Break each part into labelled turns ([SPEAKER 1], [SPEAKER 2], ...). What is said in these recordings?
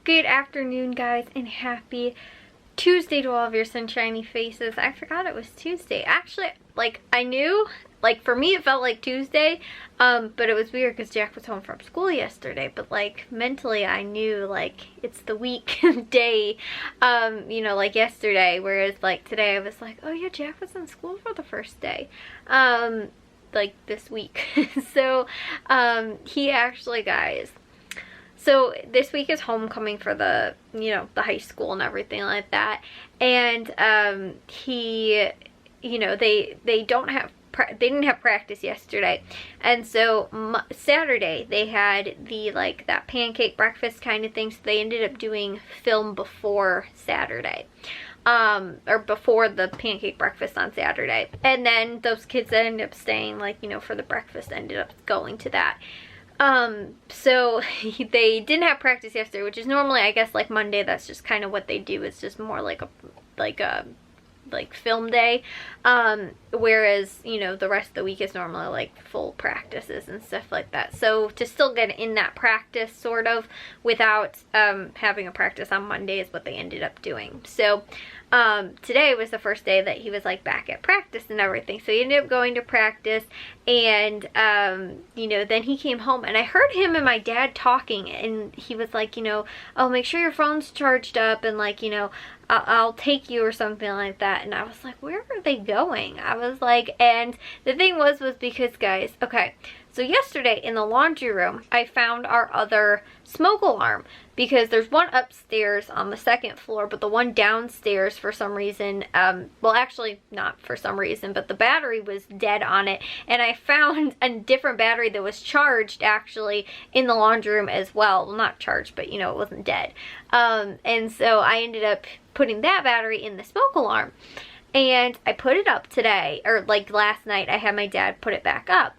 [SPEAKER 1] Good afternoon, guys, and happy Tuesday to all of your sunshiny faces. I forgot it was Tuesday. Actually, I knew, for me it felt like Tuesday, but it was weird because Jack was home from school yesterday, but mentally I knew it's the week day, yesterday, whereas today I was like, oh yeah, Jack was in school for the first day, this week. So, he actually, guys, so this week is homecoming for the, the high school and everything like that. And they didn't have practice yesterday. And so Saturday they had the that pancake breakfast kind of thing. So they ended up doing film before Saturday. Or before the pancake breakfast on Saturday. And then those kids that ended up staying for the breakfast ended up going to that. So they didn't have practice yesterday, which is normally, I guess, Monday. That's just kind of what they do. It's just more like film day, whereas the rest of the week is normally full practices and stuff like that. So to still get in that practice sort of without having a practice on Monday is what they ended up doing. So today was the first day that he was back at practice and everything. So he ended up going to practice, and then he came home and I heard him and my dad talking, and he was oh, make sure your phone's charged up, and I'll take you or something like that. And I was like, where are they going? I was and the thing was because, guys, okay, so yesterday in the laundry room, I found our other smoke alarm, because there's one upstairs on the second floor, but the one downstairs for some reason, well, actually not for some reason, but the battery was dead on it. And I found a different battery that was charged actually in the laundry room as well. Well, not charged, but it wasn't dead. And so I ended up putting that battery in the smoke alarm. And I put it up today, or last night I had my dad put it back up.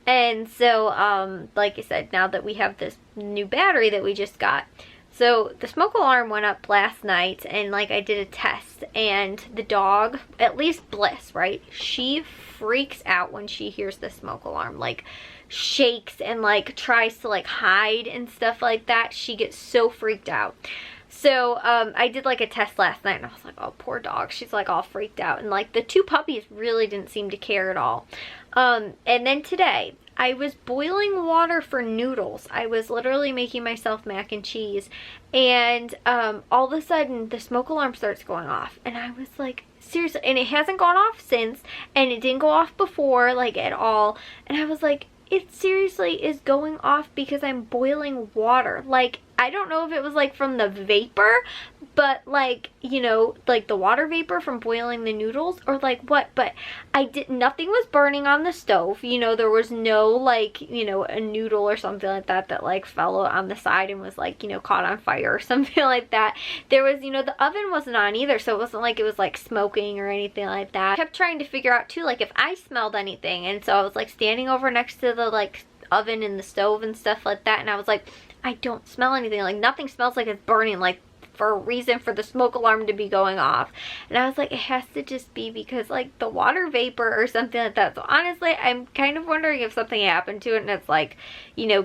[SPEAKER 1] And so, like I said, now that we have this new battery that we just got, so the smoke alarm went up last night, and I did a test, and the dog, at least Bliss, right, she freaks out when she hears the smoke alarm, shakes and tries to hide and stuff like that. She gets so freaked out. So, I did a test last night, and I was like, oh, poor dog. She's all freaked out. And the two puppies really didn't seem to care at all. And then today, I was boiling water for noodles. I was literally making myself mac and cheese. And, all of a sudden, the smoke alarm starts going off. And I was seriously, and it hasn't gone off since. And it didn't go off before, at all. And I was it seriously is going off because I'm boiling water. I don't know if it was from the vapor, but the water vapor from boiling the noodles, or what, but nothing was burning on the stove. There was no a noodle or something like that that fell on the side and was caught on fire or something like that. There was, the oven wasn't on either, so it wasn't it was smoking or anything like that. I kept trying to figure out too, if I smelled anything, and so I was standing over next to the oven and the stove and stuff like that, and I was I don't smell anything. Nothing smells like it's burning, for a reason for the smoke alarm to be going off. And I was it has to just be because the water vapor or something like that. So honestly, I'm kind of wondering if something happened to it and it's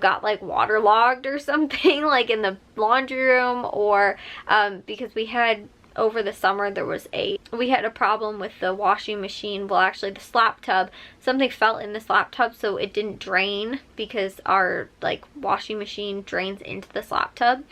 [SPEAKER 1] got waterlogged or something in the laundry room, or because we had, over the summer, we had a problem with the washing machine. Well, actually the slop tub, something fell in the slop tub, so it didn't drain, because our washing machine drains into the slop tub,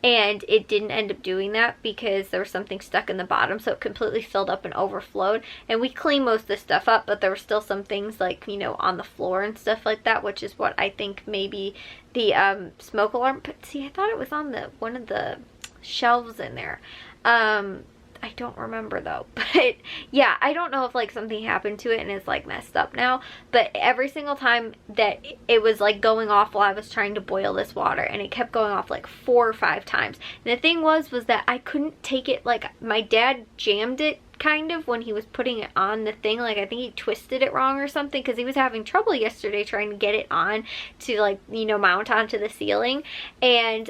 [SPEAKER 1] and it didn't end up doing that because there was something stuck in the bottom, so it completely filled up and overflowed. And we cleaned most of the stuff up, but there were still some things on the floor and stuff like that, which is what I think maybe the smoke alarm. But see, I thought it was on one of the shelves in there. I don't remember though, but yeah, I don't know if something happened to it and it's messed up now, but every single time that it was going off while I was trying to boil this water, and it kept going off 4 or 5 times. And the thing was that I couldn't take it, my dad jammed it kind of when he was putting it on the thing, I think he twisted it wrong or something, because he was having trouble yesterday trying to get it on to mount onto the ceiling. And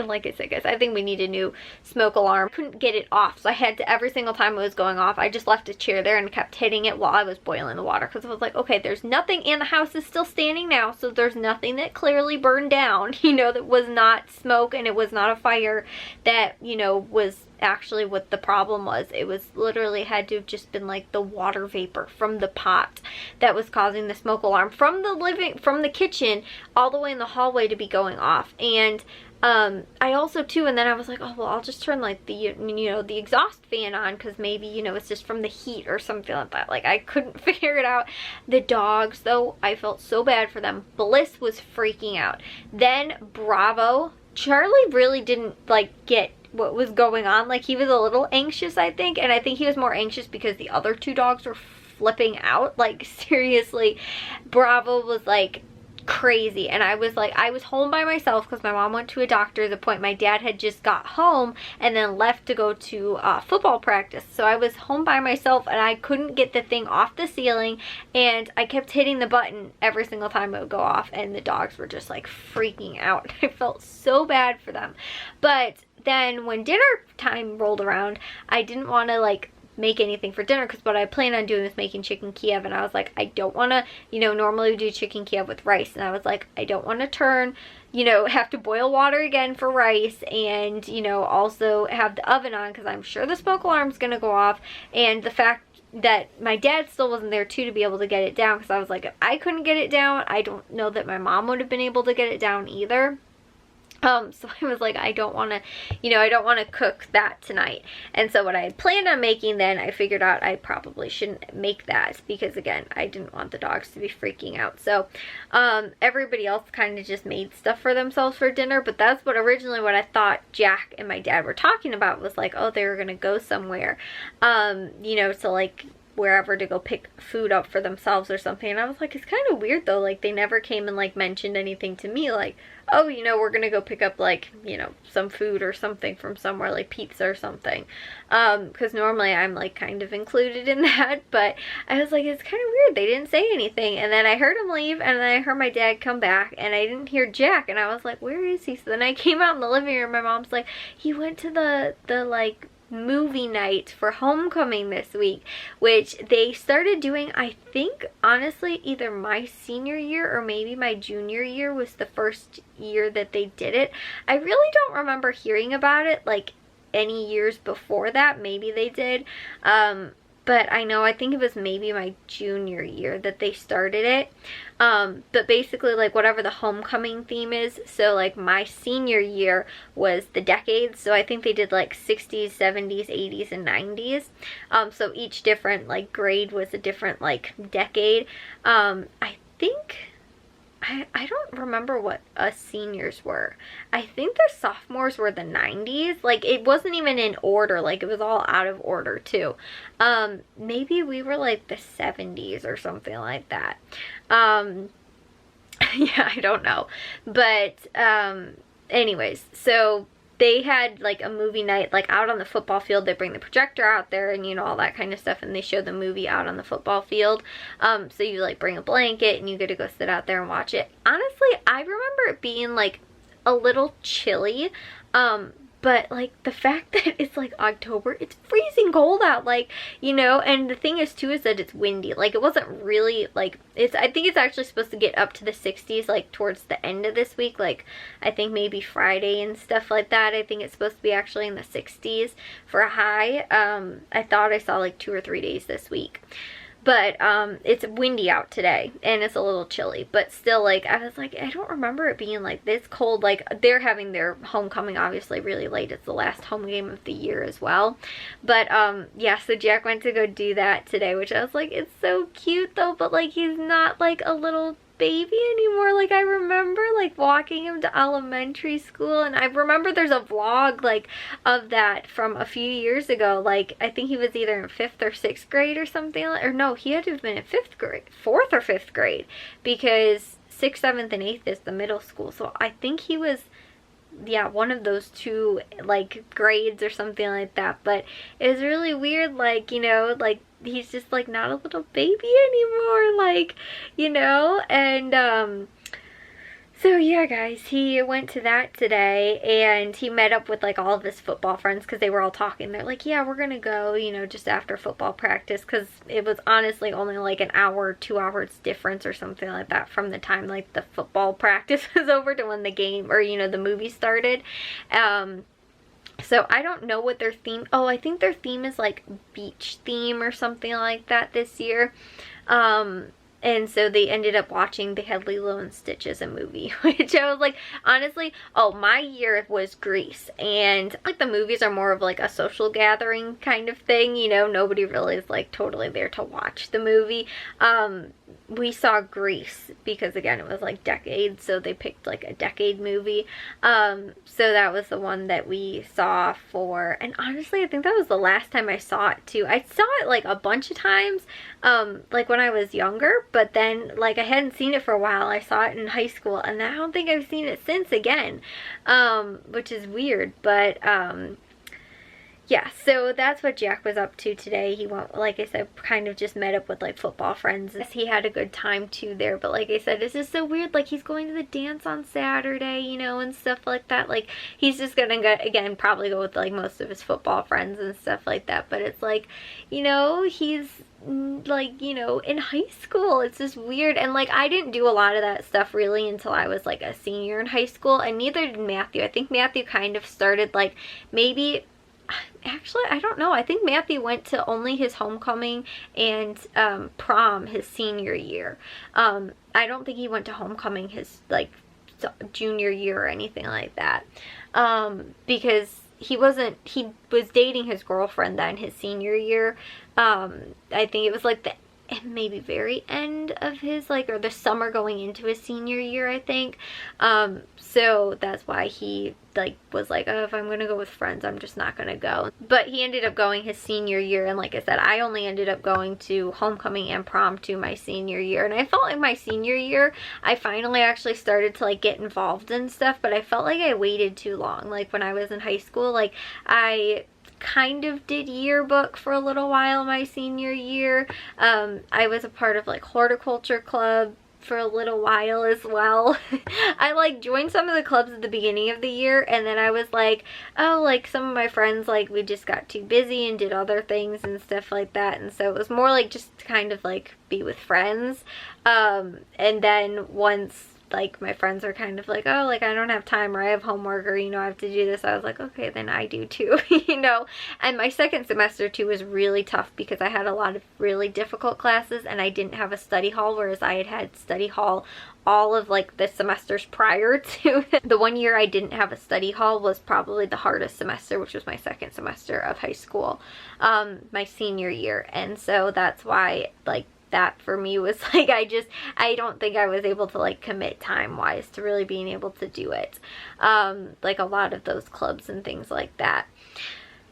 [SPEAKER 1] like I said, guys, I think we need a new smoke alarm. Couldn't get it off, so I had to, every single time it was going off, I just left a chair there and kept hitting it while I was boiling the water, because I was like, okay, there's nothing, and the house is still standing now, so there's nothing that clearly burned down, you know, that was not smoke, and it was not a fire that, you know, was actually what the problem was. It was literally had to have just been like the water vapor from the pot that was causing the smoke alarm from the kitchen all the way in the hallway to be going off. And I also too, and then I was like, oh well, I'll just turn like the, you know, the exhaust fan on, because maybe, you know, it's just from the heat or something like that. Like, I couldn't figure it out. The dogs though, I felt so bad for them. Bliss was freaking out. Then Bravo, Charlie really didn't like get what was going on. Like, he was a little anxious, I think, and I think he was more anxious because the other two dogs were flipping out. Like, seriously, Bravo was like crazy, and I was like, I was home by myself because my mom went to a doctor's appointment. My dad had just got home and then left to go to football practice, so I was home by myself, and I couldn't get the thing off the ceiling, and I kept hitting the button every single time it would go off, and the dogs were just like freaking out. I felt so bad for them. But then when dinner time rolled around, I didn't want to like make anything for dinner, because what I planned on doing was making chicken Kiev, and I was like, I don't want to, you know, normally we do chicken Kiev with rice, and I was like, I don't want to turn, you know, have to boil water again for rice, and, you know, also have the oven on, because I'm sure the smoke alarm's gonna go off. And the fact that my dad still wasn't there too to be able to get it down, because I was like, if I couldn't get it down, I don't know that my mom would have been able to get it down either. So I was like, I don't want to, you know, I don't want to cook that tonight. And so what I had planned on making then, I figured out I probably shouldn't make that, because again, I didn't want the dogs to be freaking out. So everybody else kind of just made stuff for themselves for dinner, but that's what originally what I thought Jack and my dad were talking about, was like, oh, they were going to go somewhere, you know, to like wherever to go pick food up for themselves or something. And I was like, it's kind of weird though, like they never came and like mentioned anything to me, like, oh, you know, we're gonna go pick up like, you know, some food or something from somewhere, like pizza or something, because normally I'm like kind of included in that. But I was like, it's kind of weird, they didn't say anything. And then I heard him leave, and then I heard my dad come back, and I didn't hear Jack, and I was like, where is he? So then I came out in the living room, my mom's like, he went to the like movie night for homecoming this week, which they started doing, I think, honestly, either my senior year or maybe my junior year was the first year that they did it. I really don't remember hearing about it like any years before that. Maybe they did, but I know, I think it was maybe my junior year that they started it. But basically, like, whatever the homecoming theme is, so like my senior year was the decades, so I think they did like 60s, 70s, 80s, and 90s. So each different like grade was a different like decade. I think, I don't remember what us seniors were. I think the sophomores were the 90s. Like, it wasn't even in order. Like, it was all out of order, too. Maybe we were, like, the 70s or something like that. Yeah, I don't know. But, anyways, so they had like a movie night like out on the football field. They bring the projector out there and, you know, all that kind of stuff, and they show the movie out on the football field. So you like bring a blanket and you get to go sit out there and watch it. Honestly, I remember it being like a little chilly, but like the fact that it's like October, it's freezing cold out, like, you know. And the thing is too is that it's windy. Like, it wasn't really like, I think it's actually supposed to get up to the 60s like towards the end of this week, like I think maybe Friday and stuff like that. I think it's supposed to be actually in the 60s for a high. I thought I saw like 2 or 3 days this week. But it's windy out today, and it's a little chilly, but still, like, I was like, I don't remember it being like this cold. Like, they're having their homecoming obviously really late. It's the last home game of the year as well. But yeah, so Jack went to go do that today, which I was like, it's so cute though, but like, he's not like a little baby anymore. Like, I remember like walking him to elementary school, and I remember there's a vlog like of that from a few years ago. Like, I think he was either in 5th or 6th grade or something, or no, he had to have been in 5th grade, 4th or 5th grade, because 6th, 7th, and 8th is the middle school. So I think he was, yeah, one of those two like grades or something like that. But it was really weird, like, you know, like he's just like not a little baby anymore, like, you know. And So yeah, guys, he went to that today, and he met up with like all of his football friends because they were all talking. They're like, yeah, we're gonna go, you know, just after football practice, because it was honestly only like an hour, 2 hours difference or something like that from the time like the football practice was over to when the game, or you know, the movie started. So I don't know what their theme, oh, I think their theme is like beach theme or something like that this year. And so they ended up watching, they had Lilo and Stitch as a movie, which I was like, honestly, oh, my year was Grease. And like the movies are more of like a social gathering kind of thing, you know, nobody really is like totally there to watch the movie. We saw Grease because again, it was like decades, so they picked like a decade movie. So that was the one that we saw for, and honestly, I think that was the last time I saw it too. I saw it like a bunch of times, like when I was younger, but then like I hadn't seen it for a while. I saw it in high school, and I don't think I've seen it since again, which is weird, but yeah, so that's what Jack was up to today. He went, like I said, kind of just met up with like football friends. He had a good time too there, but like I said, it's just so weird. Like he's going to the dance on Saturday, you know, and stuff like that. Like he's just gonna go, again, probably go with like most of his football friends and stuff like that. But it's like, you know, he's like, you know, in high school. It's just weird. And like I didn't do a lot of that stuff really until I was like a senior in high school, and neither did Matthew. I think Matthew kind of started like maybe, actually, I don't know. I think Matthew went to only his homecoming and prom his senior year. I don't think he went to homecoming his like junior year or anything like that, because he was dating his girlfriend then his senior year. I think it was like the maybe very end of his like, or the summer going into his senior year, I think. So that's why he like was like, oh, if I'm gonna go with friends, I'm just not gonna go. But he ended up going his senior year, and like I said, I only ended up going to homecoming and prom to my senior year. And I felt like my senior year I finally actually started to like get involved in stuff, but I felt like I waited too long. Like when I was in high school, like I kind of did yearbook for a little while my senior year. I was a part of like horticulture club for a little while as well. I like joined some of the clubs at the beginning of the year, and then I was like, oh, like some of my friends, like we just got too busy and did other things and stuff like that, and so it was more like just kind of like be with friends. And then once like my friends are kind of like, oh, like I don't have time, or I have homework, or you know, I have to do this, I was like, okay, then I do too. You know. And my second semester too was really tough because I had a lot of really difficult classes and I didn't have a study hall, whereas I had study hall all of like the semesters prior to the 1 year I didn't have a study hall was probably the hardest semester, which was my second semester of high school, my senior year. And so that's why like that for me was like, I don't think I was able to like commit time wise to really being able to do it, like a lot of those clubs and things like that.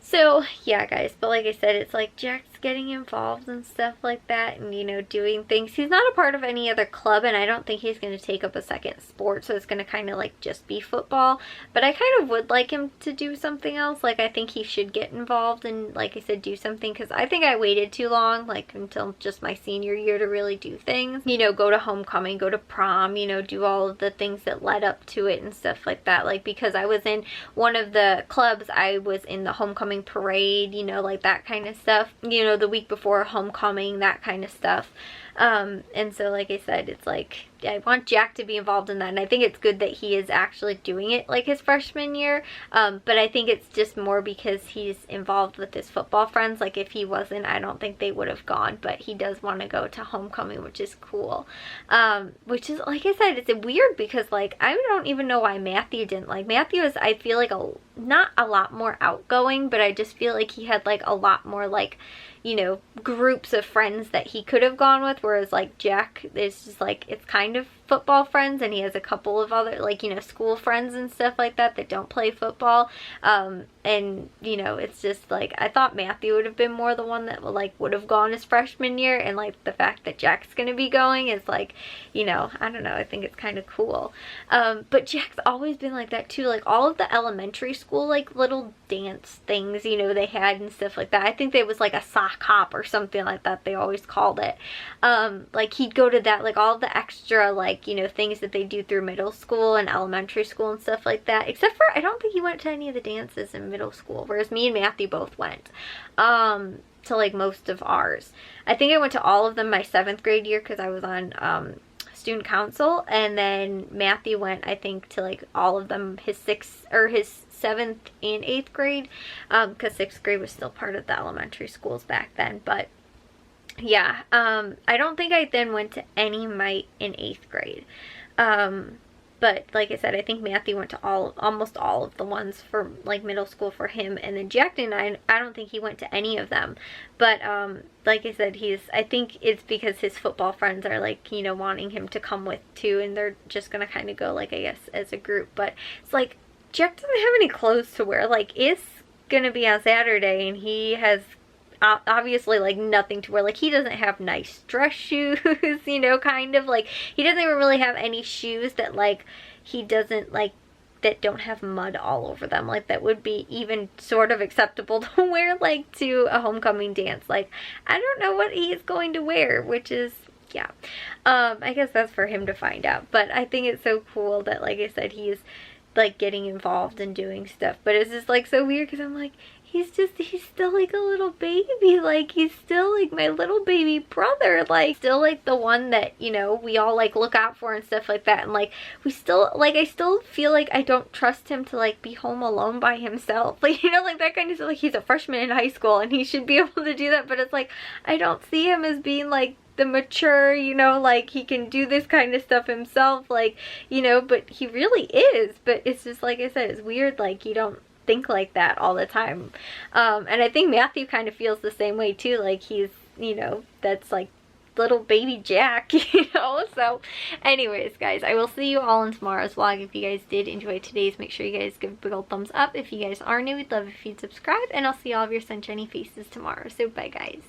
[SPEAKER 1] So yeah, guys, but like I said, it's like Jack's getting involved and stuff like that, and you know, doing things. He's not a part of any other club, and I don't think he's going to take up a second sport, so it's going to kind of like just be football. But I kind of would like him to do something else. Like I think he should get involved and, like I said, do something, because I think I waited too long, like until just my senior year, to really do things. You know, go to homecoming, go to prom, you know, do all of the things that led up to it and stuff like that. Like because I was in one of the clubs, I was in the homecoming parade, you know, like that kind of stuff, you know, the week before homecoming, that kind of stuff. And so like I said, it's like I want Jack to be involved in that, and I think it's good that he is actually doing it like his freshman year, but I think it's just more because he's involved with his football friends. Like if he wasn't, I don't think they would have gone, but he does want to go to homecoming, which is cool. Which is, like I said, it's weird because like I don't even know why Matthew didn't. Like Matthew is, I feel like not a lot more outgoing, but I just feel like he had like a lot more like, you know, groups of friends that he could have gone with, whereas like Jack is just like, it's kind of football friends, and he has a couple of other like, you know, school friends and stuff like that that don't play football. And you know, it's just like I thought Matthew would have been more the one that like would have gone his freshman year, and like the fact that Jack's gonna be going is like, you know, I don't know, I think it's kind of cool. But Jack's always been like that too. Like all of the elementary school like little dance things, you know, they had and stuff like that. I think there was like a sock hop or something like that they always called it. Like he'd go to that, like all the extra like like, you know, things that they do through middle school and elementary school and stuff like that. Except for, I don't think he went to any of the dances in middle school, whereas me and Matthew both went to like most of ours. I think I went to all of them my 7th grade year because I was on student council, and then Matthew went, I think, to like all of them his 7th and 8th grade, because 6th grade was still part of the elementary schools back then. But yeah, I don't think I then went to any Mite in 8th grade. But like I said, I think Matthew went to almost all of the ones for like middle school for him, and then Jackson, I don't think he went to any of them. But like I said, I think it's because his football friends are like, you know, wanting him to come with too, and they're just gonna kind of go like, I guess, as a group. But it's like, Jack doesn't have any clothes to wear. Like, it's gonna be on Saturday, and he has obviously like nothing to wear. Like, he doesn't have nice dress shoes, you know, kind of like, he doesn't even really have any shoes that like he doesn't like, that don't have mud all over them, like that would be even sort of acceptable to wear like to a homecoming dance. Like, I don't know what he's going to wear, which is, yeah, I guess that's for him to find out. But I think it's so cool that, like I said, he's like getting involved and doing stuff. But it's just like so weird because I'm like, he's still like a little baby. Like, he's still like my little baby brother. Like, still like the one that, you know, we all like look out for and stuff like that. And like, we still, like, I still feel like I don't trust him to like be home alone by himself. Like, you know, like that kind of stuff. Like, he's a freshman in high school and he should be able to do that. But it's like, I don't see him as being like the mature, you know, like he can do this kind of stuff himself, like, you know, but he really is. But it's just, like I said, it's weird, like, you don't think like that all the time. And I think Matthew kind of feels the same way too, like he's, you know, that's like little baby Jack, you know. So anyways, guys, I will see you all in tomorrow's vlog. If you guys did enjoy today's, make sure you guys give a big old thumbs up. If you guys are new, we'd love if you'd subscribe, and I'll see all of your sunshiny faces tomorrow. So bye, guys.